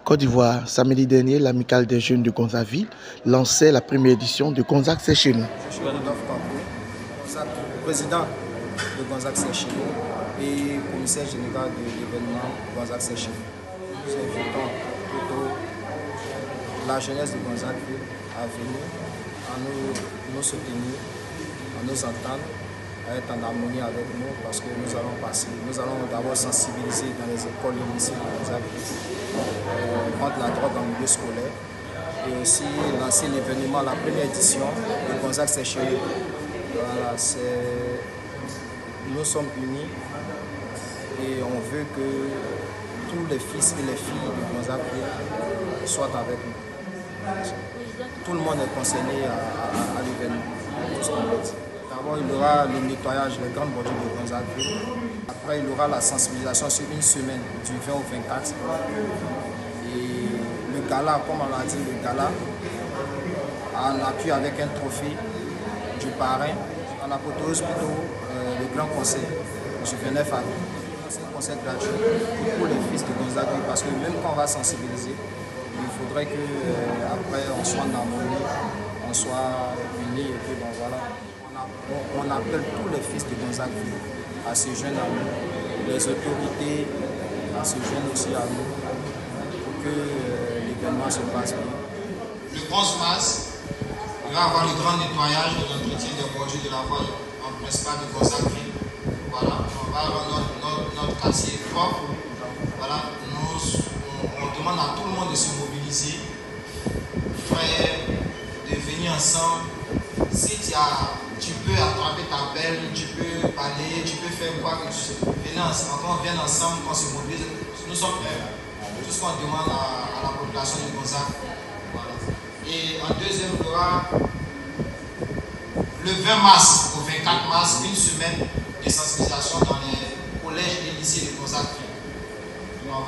Côte d'Ivoire, samedi dernier, l'amicale des jeunes de Gonzague lançait la première édition de Gonzague c'est chez nous. Je suis Rodolphe Campo, président de Gonzague c'est chez nous et commissaire général de l'événement Gonzague c'est chez nous. Nous invitons plutôt la jeunesse de Gonzague à venir, à nous soutenir, à nous entendre, à être en harmonie avec nous parce que nous allons d'abord sensibiliser dans les écoles et lycées de Gonzague contre la drogue en milieu scolaire et aussi lancer l'événement, la première édition de Gonzague c'est chez nous. Voilà, nous sommes unis et on veut que tous les fils et les filles de Gonzague soient avec nous. Tout le monde est concerné à l'événement. D'abord, il y aura le nettoyage, les grandes bordures de Gonzague. Après, il y aura la sensibilisation sur une semaine, du 20 au 24. Et le gala, comme on l'a dit, le gala, en appui avec un trophée du parrain, en apothéose plutôt le grand concert du 29 avril. C'est un concert gratuit pour les fils de Gonzague, parce que même quand on va sensibiliser, il faudrait qu'après on soit en harmonie, on soit unis et puis bon voilà. On appelle tous les fils de Gonzague à ces jeunes à nous, les autorités à ces jeunes aussi à nous, pour que l'événement se passe bien. Le 11 mars, il va y avoir le grand nettoyage de l'entretien des bordures de la voie en principal de Gonzague. Voilà, on va avoir notre quartier propre. Voilà, on demande à tout le monde de se mobiliser, frère, de venir ensemble. Si tu peux attraper ta belle, tu peux balayer, tu peux faire quoi que tu sais. Venez ensemble, quand on vient ensemble, quand on se mobilise, nous sommes prêts. Tout ce qu'on demande à la population de Gonzague. Voilà. Et en deuxième, il y aura le 20 mars au 24 mars, une semaine de sensibilisation dans les collèges et lycées de Gonzague. On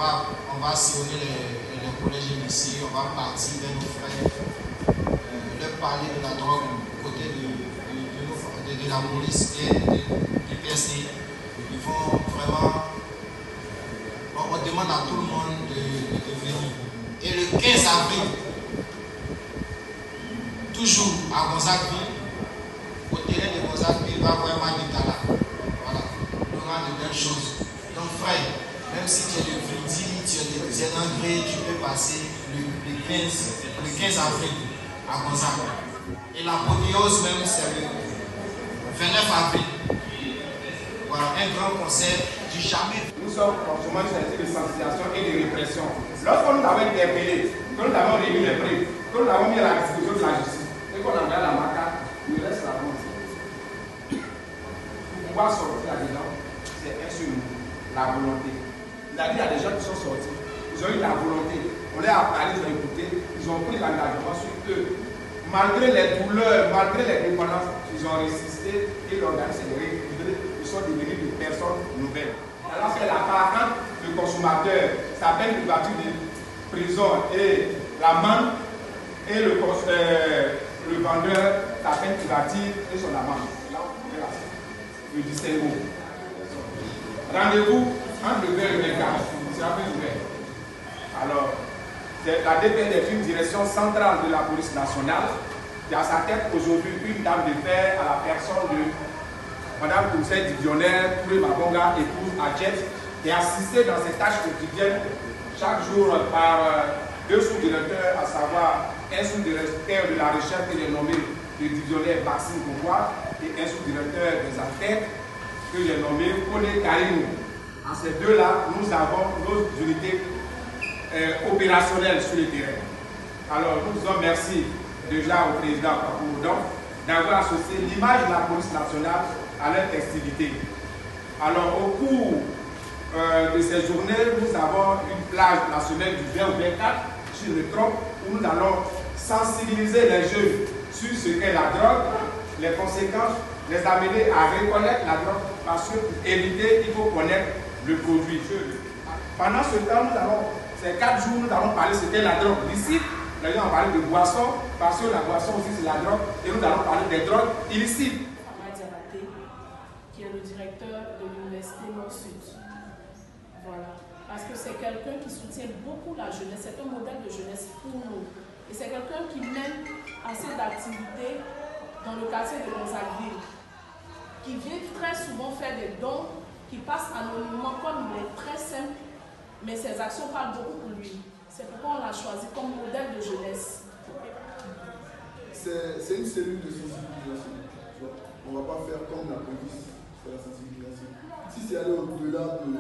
va sillonner les collèges et lycées, on va partir vers nos frères, leur parler de la drogue côté de la police et du PSC. Ils vont vraiment. On demande à tout le monde de venir. Et le 15 avril, toujours à Gonzague, au terrain de Gonzague, il va y avoir un match de gala. Voilà. Il y aura de belles choses. Donc, frère, même si tu es de Vridi, tu es d'Angré, tu peux passer le 15 avril à Gonzague. Et l'apothéose même, c'est le 29 avril. Voilà, un grand concert du jamais. Nous sommes franchement sur un de sensibilisation et de répression. Lorsqu'on nous avait interpellés, que nous avons réuni les prix, que nous avons mis à la disposition de la justice, et qu'on a envoyé la maca, il reste la honte. Pour pouvoir sortir là-dedans, c'est un seul mot, la volonté. Il a dit à des gens qui sont sortis, ils ont eu la volonté, on les a parlé, ils ont écouté, ils ont pris l'engagement sur eux. Malgré les douleurs, malgré les dépendances, ils ont résisté et l'organisme s'est rééquilibré, ils sont devenus des personnes nouvelles. Alors que la parente, le consommateur, sa peine de voiture de prison et l'amende, et le vendeur, sa peine privative et son amende. Là, vous pouvez la le distinguo. Rendez-vous entre le 20 et le 24, c'est un peu ouvert. Alors, la DPDF, une direction centrale de la police nationale, qui a à sa tête aujourd'hui une dame de fer à la personne de Madame Conseil divisionnaire, Touré Mabonga, épouse Adjet, qui est assistée dans ses tâches quotidiennes chaque jour par deux sous-directeurs, à savoir un sous-directeur de la recherche que j'ai nommé le divisionnaire Maxime Gouvois et un sous-directeur des enquêtes que j'ai nommé Kone Karimou. En ces deux-là, nous avons nos unités opérationnelles sur le terrain. Alors, nous disons merci déjà au président Papoudon d'avoir associé l'image de la police nationale à leur festivité. Alors, au cours de ces journées, nous avons une plage la semaine du 20 au 24 sur le tronc où nous allons sensibiliser les jeunes sur ce qu'est la drogue, les conséquences, les amener à reconnaître la drogue parce que pour éviter, il faut connaître le produit. Pendant ce temps, ces 4 jours, nous allons parler de ce qu'est la drogue. Ici, les gens ont parlé de boisson, parce que la boisson aussi c'est la drogue, et nous allons parler des drogues illicites. Qui est le directeur de l'université Nord-Sud. Voilà. Parce que que c'est quelqu'un qui soutient beaucoup la jeunesse, c'est un modèle de jeunesse pour nous. Et c'est quelqu'un qui mène assez d'activités dans le quartier de Gonzagueville, qui vient très souvent faire des dons, qui passe anonymement, comme il est très simple, mais ses actions parlent beaucoup pour lui. C'est pourquoi on l'a choisi comme modèle de jeunesse. C'est une cellule de sensibilisation. On ne va pas faire comme la police, c'est la sensibilisation. Si c'est aller au-delà du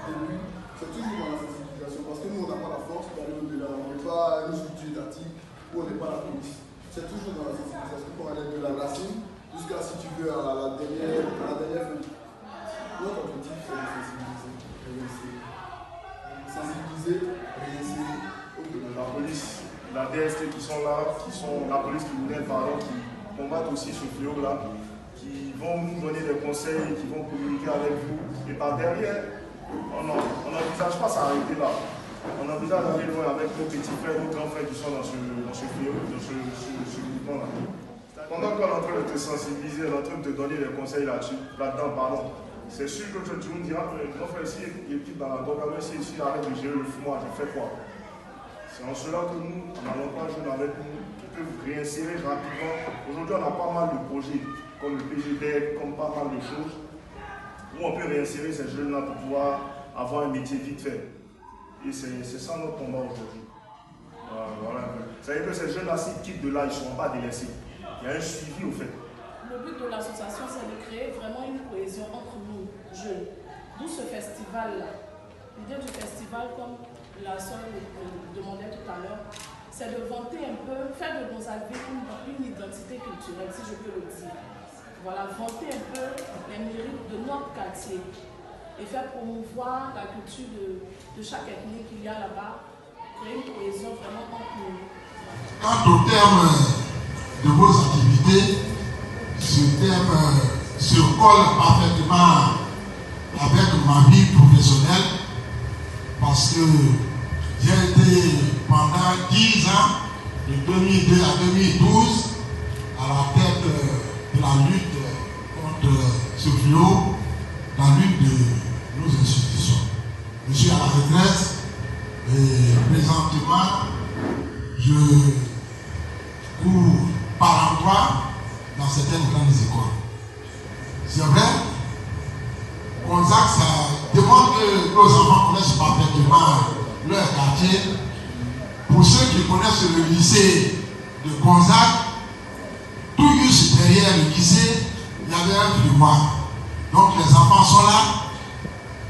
début, c'est toujours dans la sensibilisation. Parce que nous, on n'a pas la force d'aller au-delà. On n'est pas une structure étatique ou on n'est pas la police. C'est toujours dans la sensibilisation pour aller de la racine jusqu'à, si tu veux, à la dernière feuille. Notre objectif, c'est de sensibiliser, réinsérer. Sensibiliser, réinsérer au-delà. La police, la DST qui sont là, la police criminelle, pardon, qui combattent aussi ce fléau-là, qui vont nous donner des conseils, qui vont communiquer avec vous. Et par derrière, on n'envisage pas s'arrêter là. On envisage d'aller loin avec nos petits frères, nos grands frères qui sont dans ce fléau, dans ce mouvement-là. Pendant qu'on est en train de te sensibiliser, on est en train de te donner des conseils là-dedans, pardon. C'est sûr que tu me diras, mon frère, ici, il est dans la drogue, si ici, arrête de gérer le fumoir, je fais quoi? C'est en cela que nous, en allant pas jeune avec nous, qui peuvent réinsérer rapidement. Aujourd'hui, on a pas mal de projets, comme le PGB, comme pas mal de choses, où on peut réinsérer ces jeunes-là pour pouvoir avoir un métier vite fait. Et c'est ça notre combat aujourd'hui. Voilà. Ça veut dire que ces jeunes-là, s'ils quittent de là, ils ne seront pas délaissés. Il y a un suivi au fait. Le but de l'association, c'est de créer vraiment une cohésion entre nous, jeunes. D'où ce festival-là. L'idée du festival, comme la sœur le demandait tout à l'heure, c'est de vanter un peu, faire de Gonzagueville une identité culturelle, si je peux le dire. Voilà, vanter un peu les mérites de notre quartier et faire promouvoir la culture de chaque ethnie qu'il y a là-bas, créer une cohésion vraiment entre nous. Quant au terme de vos activités, ce thème se colle parfaitement avec ma vie professionnelle parce que j'ai été pendant 10 ans, de 2002 à 2012, à la tête de la lutte contre ce fléau, la lutte de nos institutions. Je suis à la retraite et présentement, je cours par endroit dans certaines grandes écoles. C'est vrai, Gonzague, ça demande que nos enfants connaissent parfaitement leur quartier. Pour ceux qui connaissent le lycée de Gonzague, tout juste derrière le lycée, il y avait un fumoir. Donc les enfants sont là,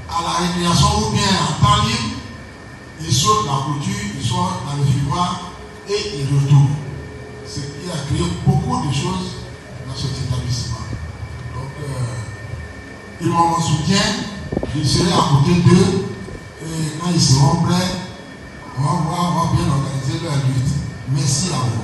à la récréation ou bien en temps libre, ils sautent la clôture, ils sont dans le fumoir et ils retournent. Ce qui a créé beaucoup de choses dans cet établissement. Donc, ils m'en soutiennent, je serai à côté d'eux et quand ils seront prêts, on va bien organiser leur lutte. Merci à vous.